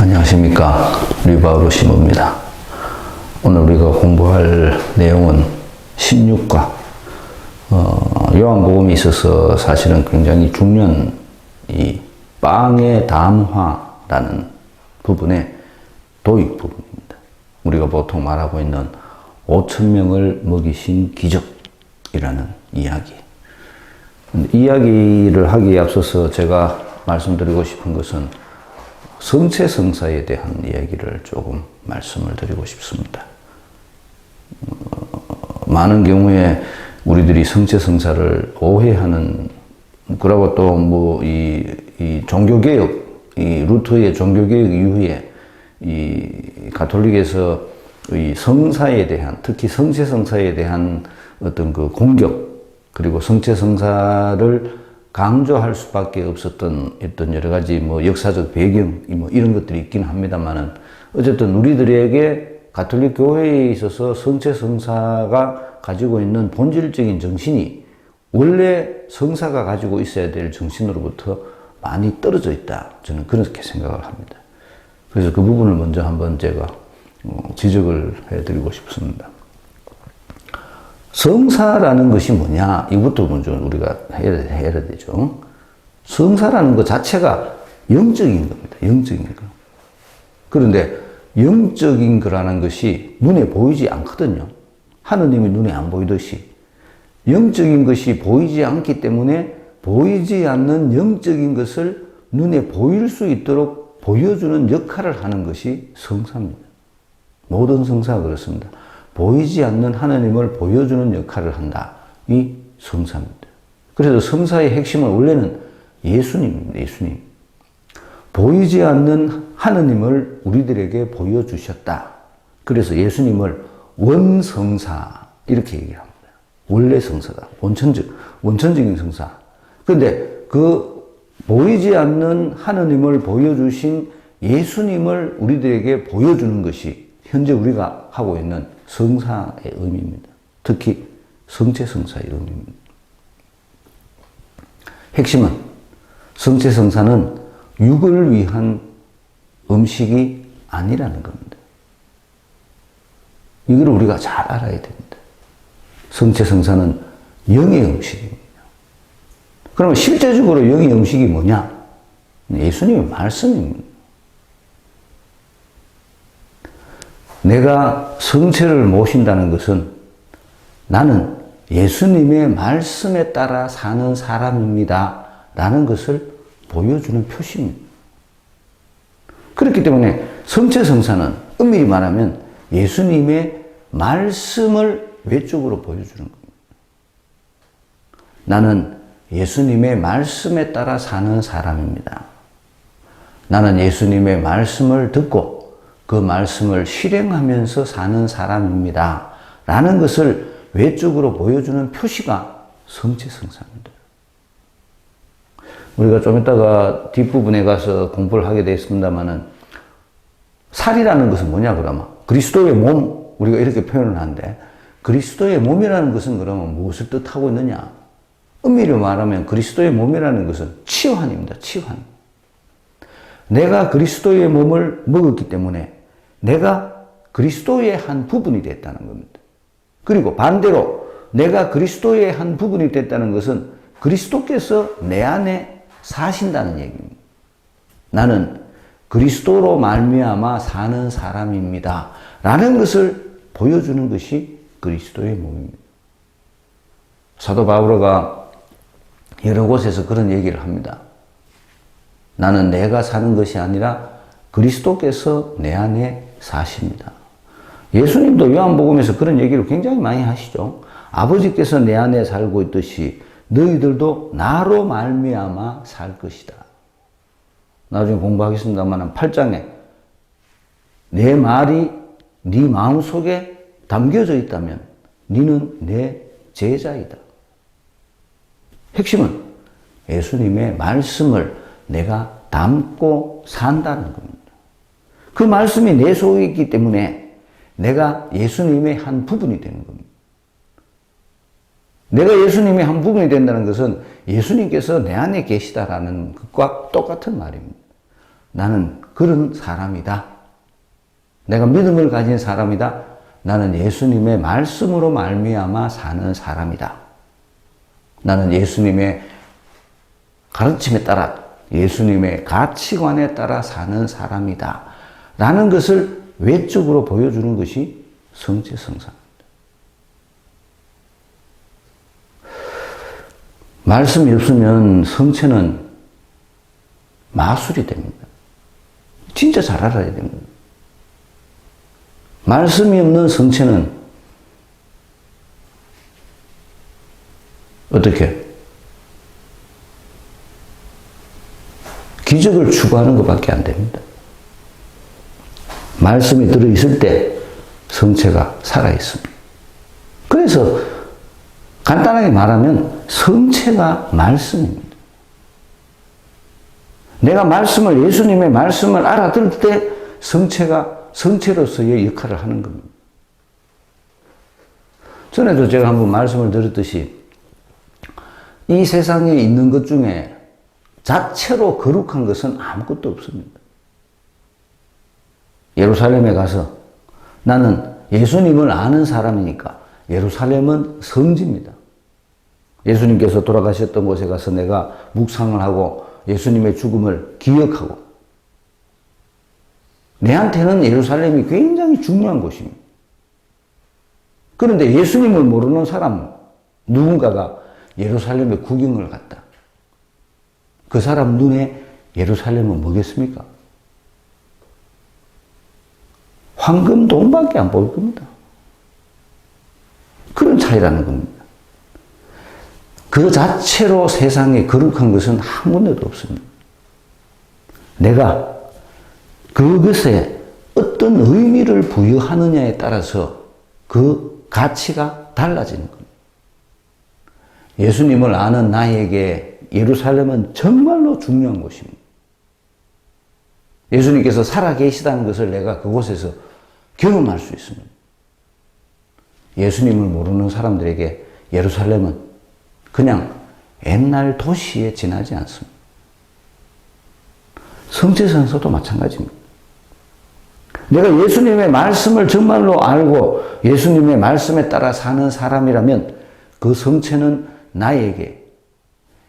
안녕하십니까. 류바우로 신부입니다. 오늘 우리가 공부할 내용은 16과 요한복음에 있어서 사실은 굉장히 중요한 이 빵의 담화라는 부분의 도입 부분입니다. 우리가 보통 말하고 있는 5,000명을 먹이신 기적이라는 이야기. 이야기를 하기에 앞서서 제가 말씀드리고 싶은 것은 성체성사에 대한 이야기를 조금 말씀을 드리고 싶습니다. 많은 경우에 우리들이 성체성사를 오해하는, 그리고 또 이 종교개혁, 이 루터의 종교개혁 이후에 이 가톨릭에서 이 성사에 대한, 특히 성체성사에 대한 어떤 그 공격, 그리고 성체성사를 강조할 수밖에 없었던 어떤 여러 가지 역사적 배경, 이런 것들이 있긴 합니다만은, 어쨌든 우리들에게 가톨릭 교회에 있어서 성체성사가 가지고 있는 본질적인 정신이 원래 성사가 가지고 있어야 될 정신으로부터 많이 떨어져 있다. 저는 그렇게 생각을 합니다. 그래서 그 부분을 먼저 한번 제가 지적을 해드리고 싶습니다. 성사라는 것이 뭐냐? 이것부터 먼저 우리가 해야 되죠. 성사라는 것 자체가 영적인 겁니다. 영적인 거. 그런데 영적인 거라는 것이 눈에 보이지 않거든요. 하느님이 눈에 안 보이듯이. 영적인 것이 보이지 않기 때문에 보이지 않는 영적인 것을 눈에 보일 수 있도록 보여주는 역할을 하는 것이 성사입니다. 모든 성사가 그렇습니다. 보이지 않는 하나님을 보여주는 역할을 한다. 이 성사입니다. 그래서 성사의 핵심은 원래는 예수님입니다. 예수님. 보이지 않는 하나님을 우리들에게 보여주셨다. 그래서 예수님을 원성사 이렇게 얘기합니다. 원래 성사다. 원천적인 성사. 그런데 그 보이지 않는 하나님을 보여주신 예수님을 우리들에게 보여주는 것이 현재 우리가 하고 있는 성사의 의미입니다. 특히 성체성사의 의미입니다. 핵심은 성체성사는 육을 위한 음식이 아니라는 겁니다. 이걸 우리가 잘 알아야 됩니다. 성체성사는 영의 음식입니다. 그러면 실제적으로 영의 음식이 뭐냐? 예수님의 말씀입니다. 내가 성체를 모신다는 것은 나는 예수님의 말씀에 따라 사는 사람입니다. 라는 것을 보여주는 표시입니다. 그렇기 때문에 성체성사는 엄밀히 말하면 예수님의 말씀을 외적으로 보여주는 겁니다. 나는 예수님의 말씀에 따라 사는 사람입니다. 나는 예수님의 말씀을 듣고 그 말씀을 실행하면서 사는 사람입니다. 라는 것을 외적으로 보여주는 표시가 성체성사입니다. 우리가 좀 이따가 뒷부분에 가서 공부를 하게 되겠습니다만은, 살이라는 것은 뭐냐 그러면 그리스도의 몸, 우리가 이렇게 표현을 하는데, 그리스도의 몸이라는 것은 그러면 무엇을 뜻하고 있느냐? 엄밀히 말하면 그리스도의 몸이라는 것은 치환입니다. 치환. 내가 그리스도의 몸을 먹었기 때문에 내가 그리스도의 한 부분이 됐다는 겁니다. 그리고 반대로 내가 그리스도의 한 부분이 됐다는 것은 그리스도께서 내 안에 사신다는 얘기입니다. 나는 그리스도로 말미암아 사는 사람입니다. 라는 것을 보여주는 것이 그리스도의 몸입니다. 사도 바오로가 여러 곳에서 그런 얘기를 합니다. 나는 내가 사는 것이 아니라 그리스도께서 내 안에 사십니다. 예수님도 요한복음에서 그런 얘기를 굉장히 많이 하시죠. 아버지께서 내 안에 살고 있듯이 너희들도 나로 말미암아 살 것이다. 나중에 공부하겠습니다만 8장에 내 말이 네 마음속에 담겨져 있다면 너는 내 제자이다. 핵심은 예수님의 말씀을 내가 담고 산다는 겁니다. 그 말씀이 내 속에 있기 때문에 내가 예수님의 한 부분이 되는 겁니다. 내가 예수님의 한 부분이 된다는 것은 예수님께서 내 안에 계시다라는 것과 똑같은 말입니다. 나는 그런 사람이다. 내가 믿음을 가진 사람이다. 나는 예수님의 말씀으로 말미암아 사는 사람이다. 나는 예수님의 가르침에 따라 예수님의 가치관에 따라 사는 사람이다. 라는 것을 외적으로 보여주는 것이 성체성사입니다. 말씀이 없으면 성체는 마술이 됩니다. 진짜 잘 알아야 됩니다. 말씀이 없는 성체는 어떻게? 기적을 추구하는 것밖에 안 됩니다. 말씀이 들어있을 때 성체가 살아있습니다. 그래서 간단하게 말하면 성체가 말씀입니다. 내가 말씀을, 예수님의 말씀을 알아들 때 성체가 성체로서의 역할을 하는 겁니다. 전에도 제가 한번 말씀을 드렸듯이 이 세상에 있는 것 중에 자체로 거룩한 것은 아무것도 없습니다. 예루살렘에 가서 나는 예수님을 아는 사람이니까 예루살렘은 성지입니다. 예수님께서 돌아가셨던 곳에 가서 내가 묵상을 하고 예수님의 죽음을 기억하고 내한테는 예루살렘이 굉장히 중요한 곳입니다. 그런데 예수님을 모르는 사람 누군가가 예루살렘에 구경을 갔다. 그 사람 눈에 예루살렘은 뭐겠습니까? 황금 돈밖에 안 보일 겁니다. 그런 차이라는 겁니다. 그 자체로 세상에 거룩한 것은 한 군데도 없습니다. 내가 그것에 어떤 의미를 부여하느냐에 따라서 그 가치가 달라지는 겁니다. 예수님을 아는 나에게 예루살렘은 정말로 중요한 곳입니다. 예수님께서 살아계시다는 것을 내가 그곳에서 경험할 수 있습니다. 예수님을 모르는 사람들에게 예루살렘은 그냥 옛날 도시에 지나지 않습니다. 성체성사도 마찬가지입니다. 내가 예수님의 말씀을 정말로 알고 예수님의 말씀에 따라 사는 사람이라면 그 성체는 나에게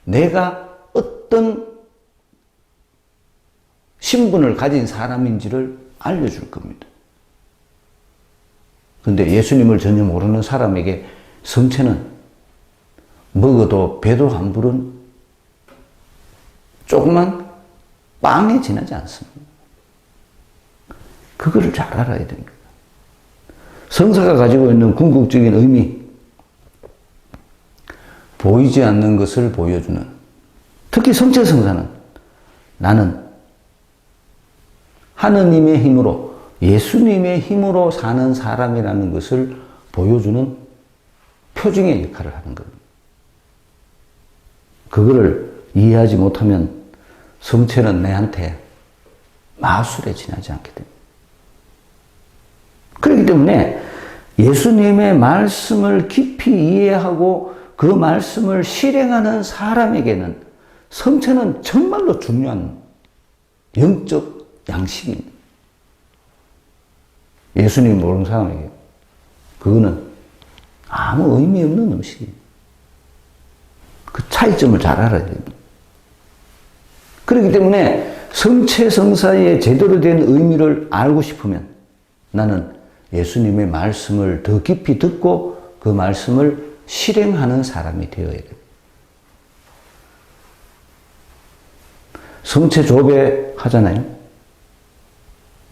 내가 어떤 신분을 가진 사람인지를 알려줄 겁니다. 그런데 예수님을 전혀 모르는 사람에게 성체는 먹어도 배도 안 부른 조그만 빵에 지나지 않습니다. 그거를 잘 알아야 됩니다. 성사가 가지고 있는 궁극적인 의미, 보이지 않는 것을 보여주는, 특히 성체성사는 나는 하느님의 힘으로, 예수님의 힘으로 사는 사람이라는 것을 보여주는 표징의 역할을 하는 겁니다. 그거를 이해하지 못하면 성체는 내한테 마술에 지나지 않게 됩니다. 그렇기 때문에 예수님의 말씀을 깊이 이해하고 그 말씀을 실행하는 사람에게는 성체는 정말로 중요한 영적 양식입니다. 예수님 모르는 사람에게 그거는 아무 의미 없는 음식입니다. 그 차이점을 잘 알아야 됩니다. 그렇기 때문에 성체성사의 제대로 된 의미를 알고 싶으면 나는 예수님의 말씀을 더 깊이 듣고 그 말씀을 실행하는 사람이 되어야 됩니다. 성체조배 하잖아요.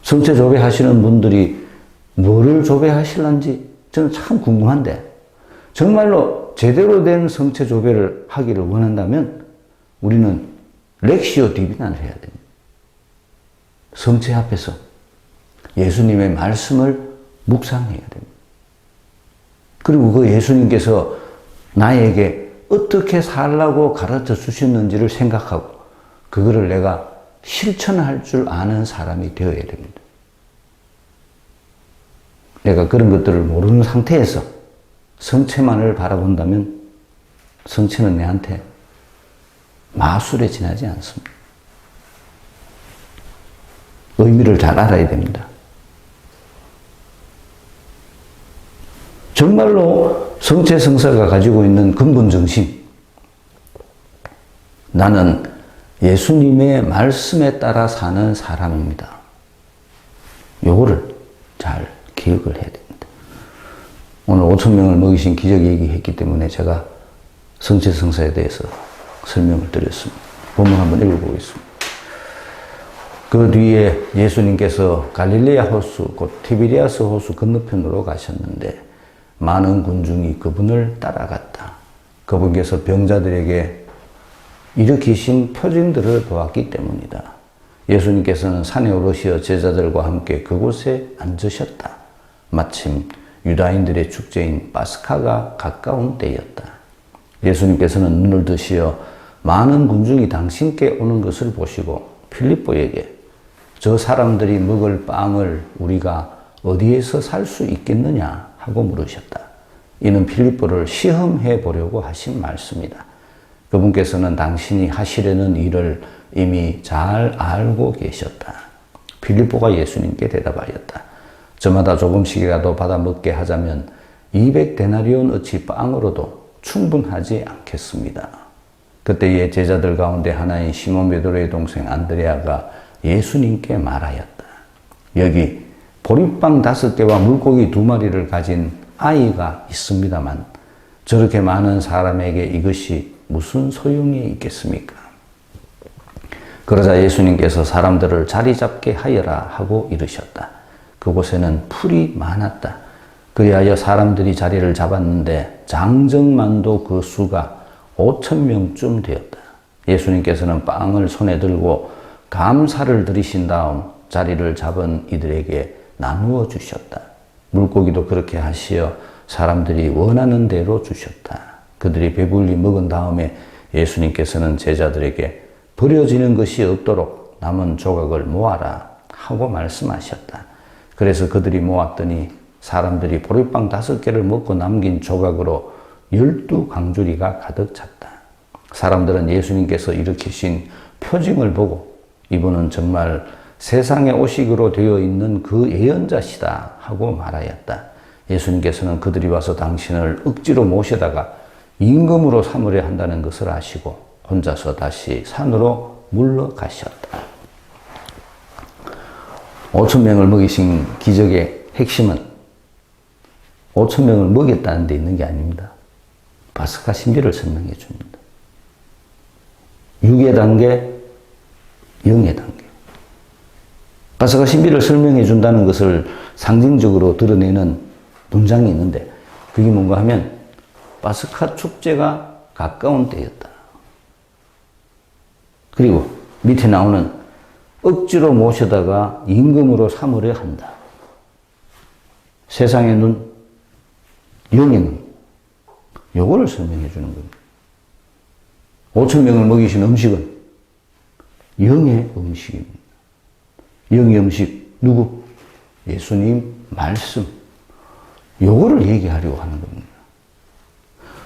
성체조배 하시는 분들이 뭐를 조배하실런지 저는 참 궁금한데 정말로 제대로 된 성체조배를 하기를 원한다면 우리는 렉시오 디비나를 해야 됩니다. 성체 앞에서 예수님의 말씀을 묵상해야 됩니다. 그리고 그 예수님께서 나에게 어떻게 살라고 가르쳐 주셨는지를 생각하고 그거를 내가 실천할 줄 아는 사람이 되어야 됩니다. 내가 그런 것들을 모르는 상태에서 성체만을 바라본다면 성체는 내한테 마술에 지나지 않습니다. 의미를 잘 알아야 됩니다. 정말로 성체성사가 가지고 있는 근본 정신, 나는 예수님의 말씀에 따라 사는 사람입니다. 요거를 잘 기억을 해야 됩니다. 오늘 5,000명을 먹이신 기적 얘기했기 때문에 제가 성체성사에 대해서 설명을 드렸습니다. 본문 한번 읽어보겠습니다. 그 뒤에 예수님께서 갈릴레아 호수, 곧 티베리아스 호수 건너편으로 가셨는데 많은 군중이 그분을 따라갔다. 그분께서 병자들에게 일으키신 표징들을 보았기 때문이다. 예수님께서는 산에 오르시어 제자들과 함께 그곳에 앉으셨다. 마침 유다인들의 축제인 파스카가 가까운 때였다. 예수님께서는 눈을 드시어 많은 군중이 당신께 오는 것을 보시고 필립보에게 저 사람들이 먹을 빵을 우리가 어디에서 살 수 있겠느냐 하고 물으셨다. 이는 필립보를 시험해 보려고 하신 말씀이다. 그분께서는 당신이 하시려는 일을 이미 잘 알고 계셨다. 필립보가 예수님께 대답하였다. 저마다 조금씩이라도 받아 먹게 하자면 200데나리온어치 빵으로도 충분하지 않겠습니다. 그때의 제자들 가운데 하나인 시몬 베드로의 동생 안드레아가 예수님께 말하였다. 여기 보리빵 5개와 물고기 2마리를 가진 아이가 있습니다만 저렇게 많은 사람에게 이것이 무슨 소용이 있겠습니까? 그러자 예수님께서 사람들을 자리 잡게 하여라 하고 이르셨다. 그곳에는 풀이 많았다. 그리하여 사람들이 자리를 잡았는데 장정만도 그 수가 5,000명쯤 되었다. 예수님께서는 빵을 손에 들고 감사를 드리신 다음 자리를 잡은 이들에게 나누어 주셨다. 물고기도 그렇게 하시어 사람들이 원하는 대로 주셨다. 그들이 배불리 먹은 다음에 예수님께서는 제자들에게 버려지는 것이 없도록 남은 조각을 모아라 하고 말씀하셨다. 그래서 그들이 모았더니 사람들이 보리빵 5개를 먹고 남긴 조각으로 12강주리가 가득 찼다. 사람들은 예수님께서 일으키신 표징을 보고 이분은 정말 세상에 오시기로 되어 있는 그 예언자시다 하고 말하였다. 예수님께서는 그들이 와서 당신을 억지로 모셔다가 임금으로 삼으려 한다는 것을 아시고 혼자서 다시 산으로 물러가셨다. 5,000명을 먹이신 기적의 핵심은 5,000명을 먹였다는 데 있는 게 아닙니다. 파스카 신비를 설명해 줍니다. 육의 단계, 영의 단계. 파스카 신비를 설명해 준다는 것을 상징적으로 드러내는 문장이 있는데 그게 뭔가 하면 파스카 축제가 가까운 때였다. 그리고 밑에 나오는 억지로 모셔다가 임금으로 삼으려 한다. 세상의 눈, 영의 눈. 요거를 설명해 주는 겁니다. 5,000명을 먹이신 음식은 영의 음식입니다. 영의 음식, 누구? 예수님 말씀. 요거를 얘기하려고 하는 겁니다.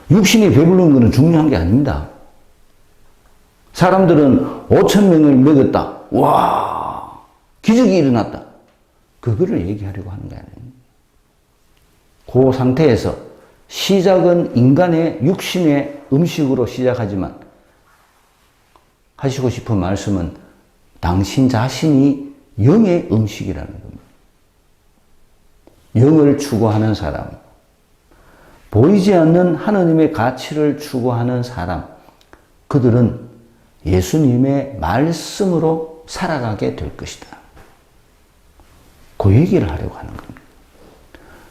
육신이 배부른 것은 중요한 게 아닙니다. 사람들은 5,000명을 먹였다. 와, 기적이 일어났다. 그거를 얘기하려고 하는 게 아닙니다. 그 상태에서 시작은 인간의 육신의 음식으로 시작하지만 하시고 싶은 말씀은 당신 자신이 영의 음식이라는 겁니다. 영을 추구하는 사람, 보이지 않는 하느님의 가치를 추구하는 사람, 그들은 예수님의 말씀으로 살아가게 될 것이다. 그 얘기를 하려고 하는 겁니다.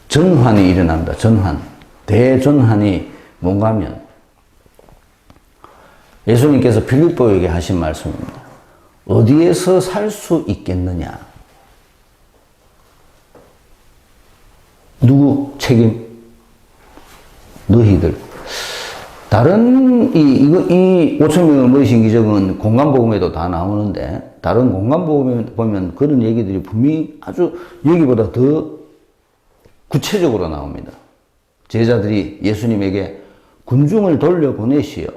전환이 일어납니다. 전환. 대전환이 뭔가 하면 예수님께서 필립보에게 하신 말씀입니다. 어디에서 살 수 있겠느냐? 누구 책임? 너희들. 다른 이 5,000명을 먹이신 기적은 공간복음에도 다 나오는데 다른 공간복음에 보면 그런 얘기들이 분명히 아주 여기보다 더 구체적으로 나옵니다. 제자들이 예수님에게 군중을 돌려보내시어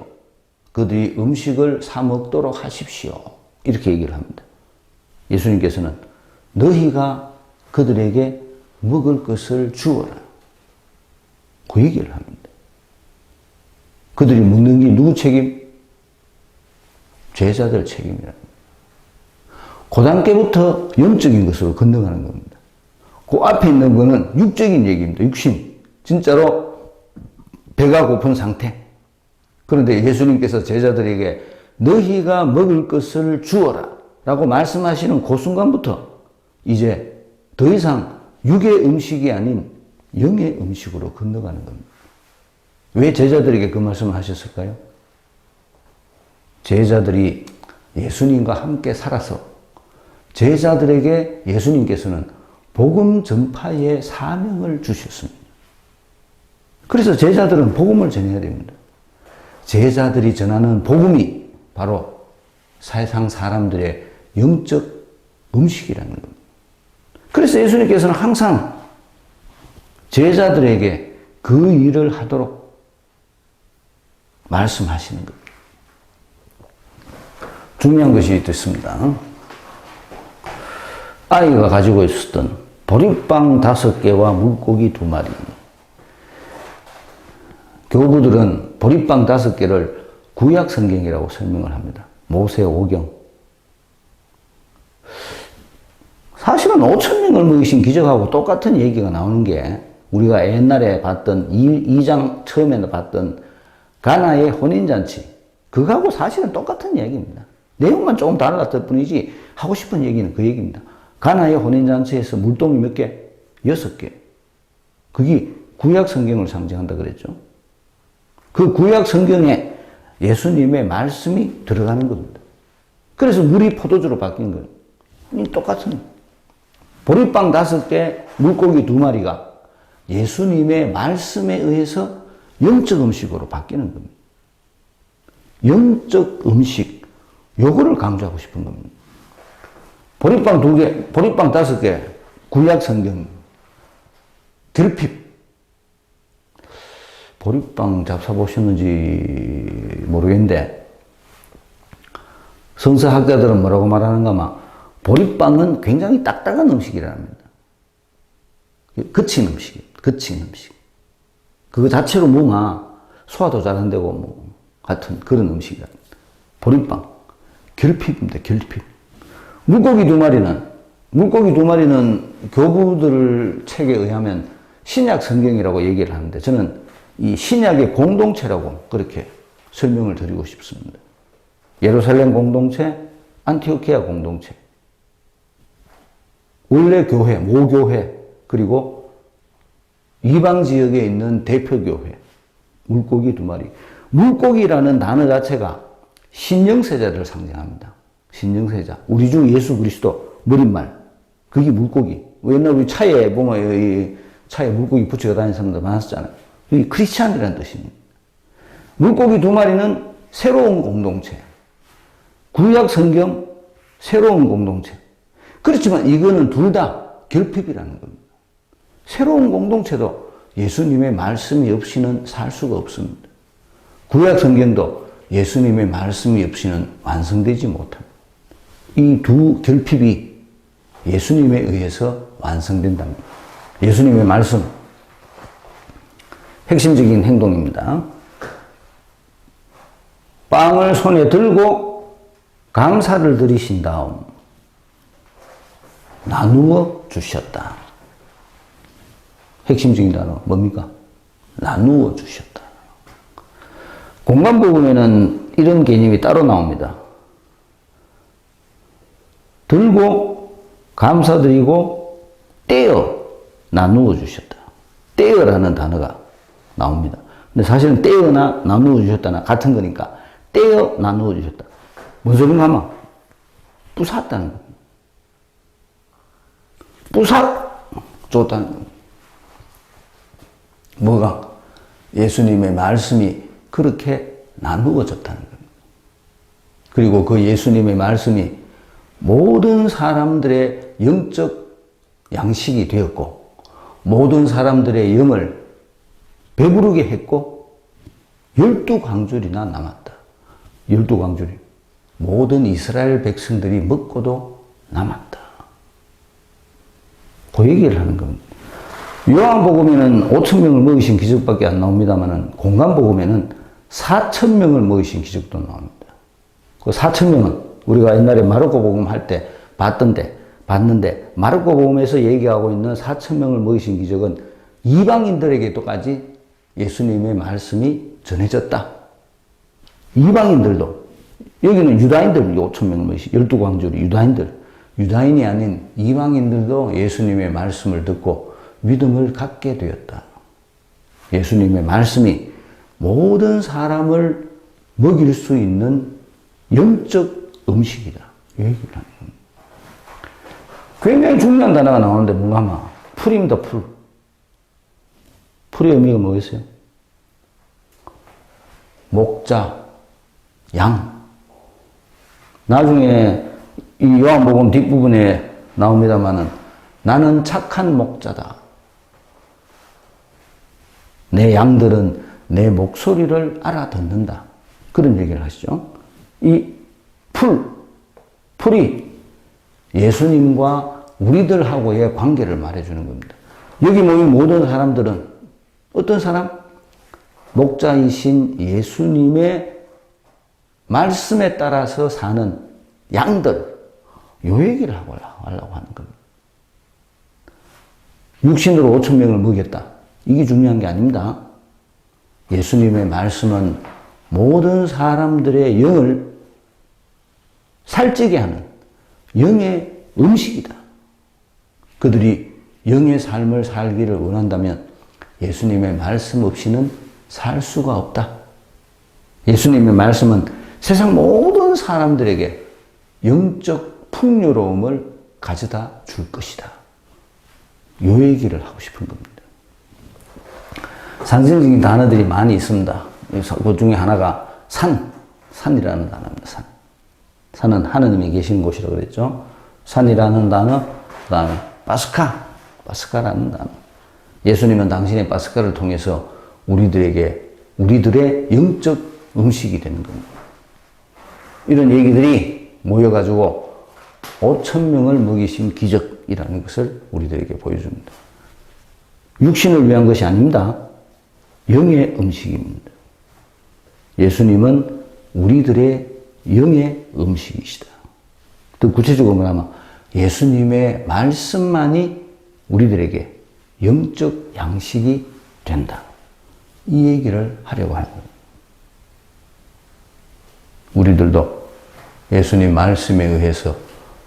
그들이 음식을 사 먹도록 하십시오. 이렇게 얘기를 합니다. 예수님께서는 너희가 그들에게 먹을 것을 주어라. 그 얘기를 합니다. 그들이 먹는 게 누구 책임? 제자들 책임이랍니다. 그 단계부터 영적인 것으로 건너가는 겁니다. 그 앞에 있는 거는 육적인 얘기입니다. 육신. 진짜로 배가 고픈 상태. 그런데 예수님께서 제자들에게 너희가 먹을 것을 주어라 라고 말씀하시는 그 순간부터 이제 더 이상 육의 음식이 아닌 영의 음식으로 건너가는 겁니다. 왜 제자들에게 그 말씀을 하셨을까요? 제자들이 예수님과 함께 살아서 제자들에게 예수님께서는 복음 전파의 사명을 주셨습니다. 그래서 제자들은 복음을 전해야 됩니다. 제자들이 전하는 복음이 바로 세상 사람들의 영적 음식이라는 겁니다. 그래서 예수님께서는 항상 제자들에게 그 일을 하도록 말씀하시는 겁니다. 중요한 것이 있습니다. 아이가 가지고 있었던 보리빵 5개와 물고기 2마리. 교부들은 보리빵 5개를 구약 성경이라고 설명을 합니다. 모세 오경. 사실은 5,000명을 먹이신 기적하고 똑같은 얘기가 나오는 게 우리가 옛날에 봤던 2장 처음에 봤던 가나의 혼인잔치. 그거하고 사실은 똑같은 얘기입니다. 내용만 조금 달랐을 뿐이지 하고 싶은 얘기는 그 얘기입니다. 가나의 혼인잔치에서 물동이 몇 개? 6개. 그게 구약 성경을 상징한다 그랬죠. 그 구약 성경에 예수님의 말씀이 들어가는 겁니다. 그래서 물이 포도주로 바뀐 거예요. 똑같은 보리빵 5개, 물고기 2마리가 예수님의 말씀에 의해서 영적 음식으로 바뀌는 겁니다. 영적 음식, 요거를 강조하고 싶은 겁니다. 보리빵 2개, 보리빵 5개, 구약 성경, 결핍. 보리빵 잡숴보셨는지 모르겠는데, 성서학자들은 뭐라고 말하는가 하면, 보리빵은 굉장히 딱딱한 음식이랍니다. 거친 음식, 거친 음식. 그거 자체로 뭔가 소화도 잘 안 되고, 뭐, 같은 그런 음식이랍니다. 보리빵. 결핍입니다, 결핍. 물고기 2마리는 교부들 책에 의하면 신약 성경이라고 얘기를 하는데 저는 이 신약의 공동체라고 그렇게 설명을 드리고 싶습니다. 예루살렘 공동체, 안티오키아 공동체, 원래 교회, 모교회, 그리고 이방 지역에 있는 대표교회, 물고기 2마리. 물고기라는 단어 자체가 신영세자를 상징합니다. 신영세자. 우리 주 예수 그리스도 머릿말. 그게 물고기. 옛날 우리 차에 보면 이 차에 물고기 붙여 다니는 사람들 많았잖아요. 이게 크리스찬이라는 뜻입니다. 물고기 2마리는 새로운 공동체. 구약 성경 새로운 공동체. 그렇지만 이거는 둘 다 결핍이라는 겁니다. 새로운 공동체도 예수님의 말씀이 없이는 살 수가 없습니다. 구약 성경도 예수님의 말씀이 없이는 완성되지 못합니다. 이 두 결핍이 예수님에 의해서 완성된답니다. 예수님의 말씀, 핵심적인 행동입니다. 빵을 손에 들고 감사를 드리신 다음 나누어 주셨다. 핵심적인 단어 뭡니까? 나누어 주셨다. 공간 부분에는 이런 개념이 따로 나옵니다. 들고 감사드리고 떼어 나누어 주셨다. 떼어라는 단어가 나옵니다. 근데 사실은 떼어나 나누어 주셨다나 같은 거니까 떼어 나누어 주셨다. 무슨 소린가 하면 부쉈다는 겁니다. 부삭 줬다는 겁니다. 뭐가? 예수님의 말씀이 그렇게 나누어졌다는 겁니다. 그리고 그 예수님의 말씀이 모든 사람들의 영적 양식이 되었고 모든 사람들의 영을 배부르게 했고 12광줄이나 남았다. 12광줄이 모든 이스라엘 백성들이 먹고도 남았다. 그 얘기를 하는 겁니다. 요한복음에는 5,000명을 먹이신 기적밖에 안 나옵니다만은 공간복음에는 4,000명을 먹이신 기적도 나옵니다. 그 4,000명은 우리가 옛날에 마르코 복음 할 때 봤는데 마르코 복음에서 얘기하고 있는 4,000명을 먹이신 기적은 이방인들에게도까지 예수님의 말씀이 전해졌다. 이방인들도, 여기는 유다인들 5,000명을 먹이신 12광주리 유다인이 아닌 이방인들도 예수님의 말씀을 듣고 믿음을 갖게 되었다. 예수님의 말씀이 모든 사람을 먹일 수 있는 영적 음식이다. 이 얘기를 하는 겁니다. 굉장히 중요한 단어가 나오는데 뭔가 풀입니다, 풀. 풀의 의미가 뭐겠어요? 목자, 양. 나중에 이 요한복음 뒷부분에 나옵니다만은 나는 착한 목자다. 내 양들은 내 목소리를 알아듣는다. 그런 얘기를 하시죠. 이 풀이 예수님과 우리들하고의 관계를 말해주는 겁니다. 여기 모인 모든 사람들은 어떤 사람? 목자이신 예수님의 말씀에 따라서 사는 양들. 요 얘기를 하려고 하는 겁니다. 육신으로 5,000명을 먹였다. 이게 중요한 게 아닙니다. 예수님의 말씀은 모든 사람들의 영을 살찌게 하는 영의 음식이다. 그들이 영의 삶을 살기를 원한다면 예수님의 말씀 없이는 살 수가 없다. 예수님의 말씀은 세상 모든 사람들에게 영적 풍요로움을 가져다 줄 것이다. 요 얘기를 하고 싶은 겁니다. 상징적인 단어들이 많이 있습니다. 그 중에 하나가 산이라는 단어입니다. 산은 하느님이 계시는 곳이라고 그랬죠. 산이라는 단어, 그 다음에 파스카라는 단어. 예수님은 당신의 파스카를 통해서 우리들의 영적 음식이 되는 겁니다. 이런 얘기들이 모여가지고 5,000명을 먹이신 기적이라는 것을 우리들에게 보여줍니다. 육신을 위한 것이 아닙니다. 영의 음식입니다. 예수님은 우리들의 영의 음식이시다. 또 구체적으로 말하면 예수님의 말씀만이 우리들에게 영적 양식이 된다. 이 얘기를 하려고 하는 겁니다. 우리들도 예수님 말씀에 의해서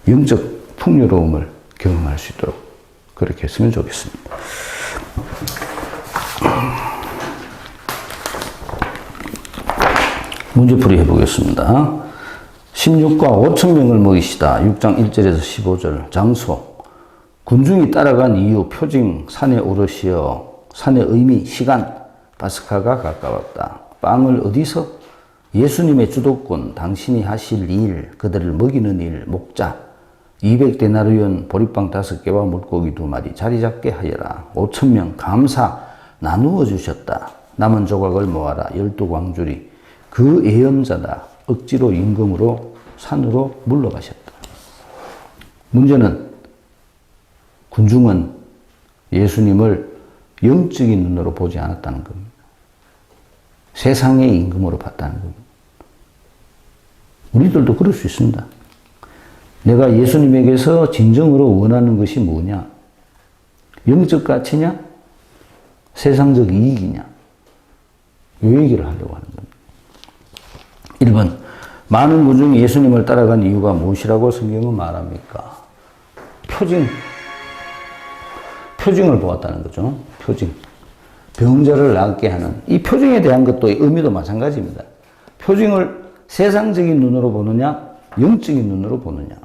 영적 풍요로움을 경험할 수 있도록 그렇게 했으면 좋겠습니다. 문제풀이 해보겠습니다. 16과 5,000명을 먹이시다. 6장 1절에서 15절. 장소. 군중이 따라간 이유, 표징, 산에 오르시어. 산의 의미, 시간. 파스카가 가까웠다. 빵을 어디서? 예수님의 주도권, 당신이 하실 일, 그들을 먹이는 일, 목자. 200데나리온 보리빵 5개와 물고기 2마리 자리 잡게 하여라. 5,000명 감사 나누어 주셨다. 남은 조각을 모아라. 12광주리. 그 예언자다. 억지로 임금으로 산으로 물러가셨다. 문제는 군중은 예수님을 영적인 눈으로 보지 않았다는 겁니다. 세상의 임금으로 봤다는 겁니다. 우리들도 그럴 수 있습니다. 내가 예수님에게서 진정으로 원하는 것이 뭐냐? 영적 가치냐? 세상적 이익이냐? 이 얘기를 하려고 하는 겁니다. 1번, 많은 군중이 예수님을 따라간 이유가 무엇이라고 성경은 말합니까? 표징을 보았다는 거죠. 표징. 병자를 낫게 하는 이 표징에 대한 것도 의미도 마찬가지입니다. 표징을 세상적인 눈으로 보느냐, 영적인 눈으로 보느냐.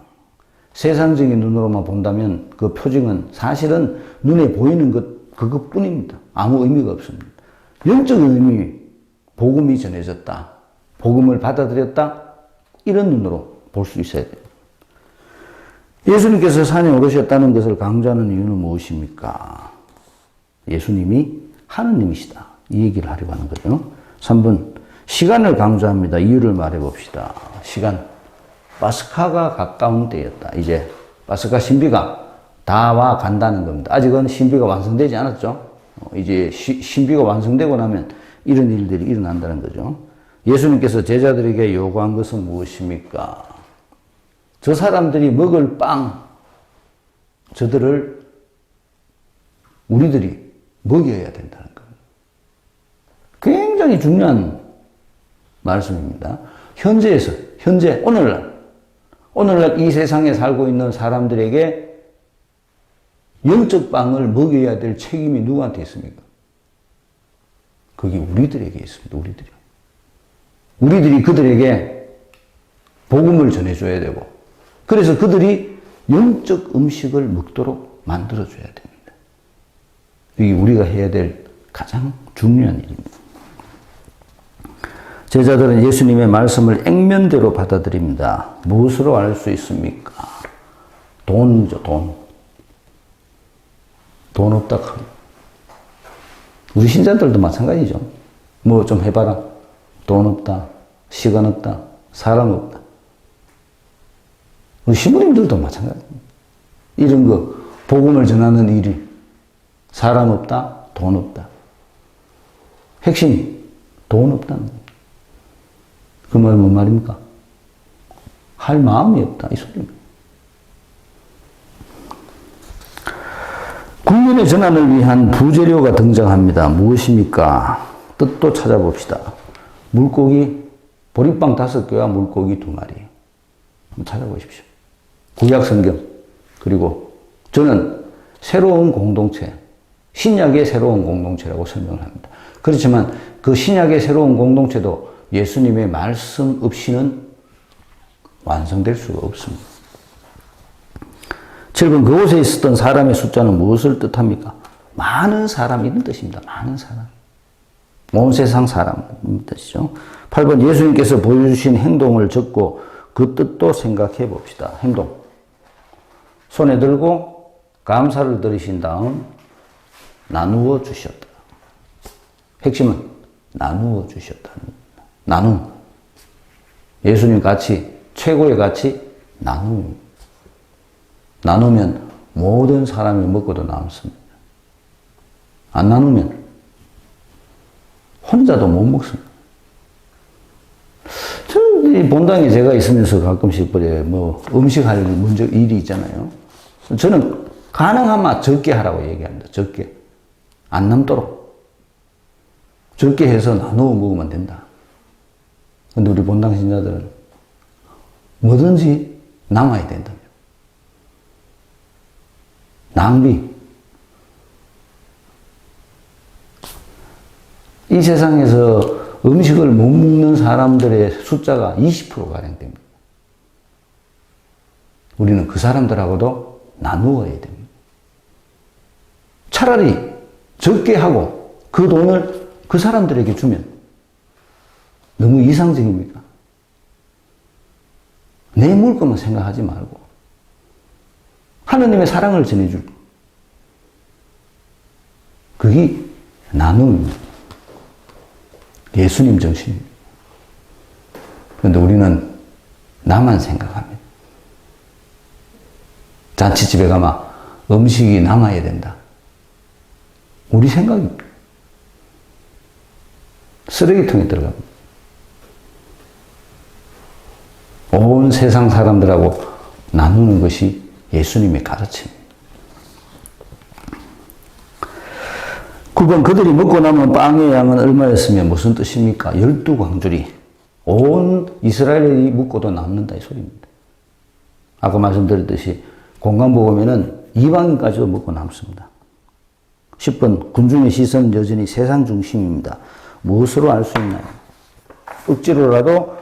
세상적인 눈으로만 본다면 그 표징은 사실은 눈에 보이는 그것뿐입니다. 아무 의미가 없습니다. 영적인 의미, 복음이 전해졌다. 복음을 받아들였다. 이런 눈으로 볼 수 있어야 돼요. 예수님께서 산에 오르셨다는 것을 강조하는 이유는 무엇입니까? 예수님이 하느님이시다. 이 얘기를 하려고 하는 거죠. 3번, 시간을 강조합니다. 이유를 말해 봅시다. 시간. 파스카가 가까운 때였다. 이제 파스카 신비가 다와 간다는 겁니다. 아직은 신비가 완성되지 않았죠. 이제 신비가 완성되고 나면 이런 일들이 일어난다는 거죠. 예수님께서 제자들에게 요구한 것은 무엇입니까? 저 사람들이 먹을 빵, 저들을 우리들이 먹여야 된다는 겁니다. 굉장히 중요한 말씀입니다. 현재, 오늘날 이 세상에 살고 있는 사람들에게 영적 빵을 먹여야 될 책임이 누구한테 있습니까? 그게 우리들에게 있습니다. 우리들이 그들에게 복음을 전해줘야 되고, 그래서 그들이 영적 음식을 먹도록 만들어줘야 됩니다. 이게 우리가 해야 될 가장 중요한 일입니다. 제자들은 예수님의 말씀을 액면대로 받아들입니다. 무엇으로 알 수 있습니까? 돈이죠, 돈. 돈 없다. 우리 신자들도 마찬가지죠. 뭐 좀 해봐라. 돈 없다. 시간 없다. 사람 없다. 우리 신부님들도 마찬가지입니다. 이런 거, 복음을 전하는 일이 사람 없다. 돈 없다. 핵심이 돈 없다는 거예요. 그 말은 뭔 말입니까? 할 마음이 없다. 이 소리입니다. 국민의 전환을 위한 부재료가 등장합니다. 무엇입니까? 뜻도 찾아봅시다. 물고기, 보리빵 5개와 물고기 2마리. 한번 찾아보십시오. 구약 성경. 그리고 저는 새로운 공동체, 신약의 새로운 공동체라고 설명을 합니다. 그렇지만 그 신약의 새로운 공동체도 예수님의 말씀 없이는 완성될 수가 없습니다. 7번 그곳에 있었던 사람의 숫자는 무엇을 뜻합니까? 많은 사람이라는 뜻입니다. 많은 사람. 온 세상 사람인 뜻이죠. 8번 예수님께서 보여주신 행동을 적고 그 뜻도 생각해 봅시다. 행동. 손에 들고 감사를 드리신 다음 나누어 주셨다. 핵심은 나누어 주셨다. 나눔. 예수님 가치, 최고의 가치, 나눔. 나누면 모든 사람이 먹고도 남습니다. 안 나누면 혼자도 못 먹습니다. 저는 본당에 제가 있으면서 가끔씩 음식할 일이 있잖아요. 저는 가능하면 적게 하라고 얘기합니다. 적게. 안 남도록. 적게 해서 나누어 먹으면 된다. 근데 우리 본당 신자들은 뭐든지 남아야 된다. 낭비. 이 세상에서 음식을 못 먹는 사람들의 숫자가 20%가량 됩니다. 우리는 그 사람들하고도 나누어야 됩니다. 차라리 적게 하고 그 돈을 그 사람들에게 주면 너무 이상적입니까? 내 먹을 것만 생각하지 말고 하느님의 사랑을 전해줄. 그게 나눔입니다. 예수님 정신입니다. 그런데 우리는 나만 생각합니다. 잔치집에 가면 음식이 남아야 된다. 우리 생각입니다. 쓰레기통에 들어갑니다. 온 세상 사람들하고 나누는 것이 예수님의 가르침입니다. 9번 그들이 먹고 남은 빵의 양은 얼마였으면 무슨 뜻입니까? 12광주리. 온 이스라엘이 먹고도 남는다 이 소리입니다. 아까 말씀드렸듯이 공간복음에는 이방인까지도 먹고 남습니다. 10번 군중의 시선은 여전히 세상 중심입니다. 무엇으로 알 수 있나요? 억지로라도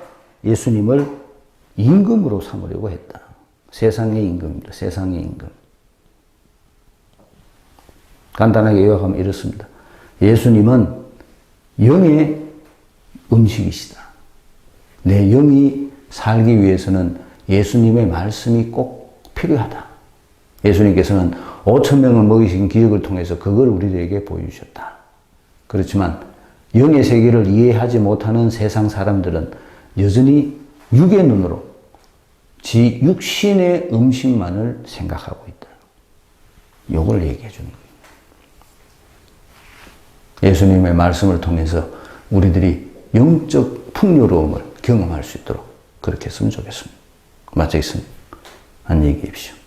예수님을 임금으로 삼으려고 했다. 세상의 임금입니다. 세상의 임금. 간단하게 요약하면 이렇습니다. 예수님은 영의 음식이시다. 내 영이 살기 위해서는 예수님의 말씀이 꼭 필요하다. 예수님께서는 5,000명을 먹이신 기적을 통해서 그걸 우리들에게 보여주셨다. 그렇지만 영의 세계를 이해하지 못하는 세상 사람들은 여전히 육의 눈으로 지 육신의 음식만을 생각하고 있다. 요걸 얘기해 주는 거예요. 예수님의 말씀을 통해서 우리들이 영적 풍요로움을 경험할 수 있도록 그렇게 했으면 좋겠습니다. 맞죠? 있습니다. 한 얘기해 주십시오.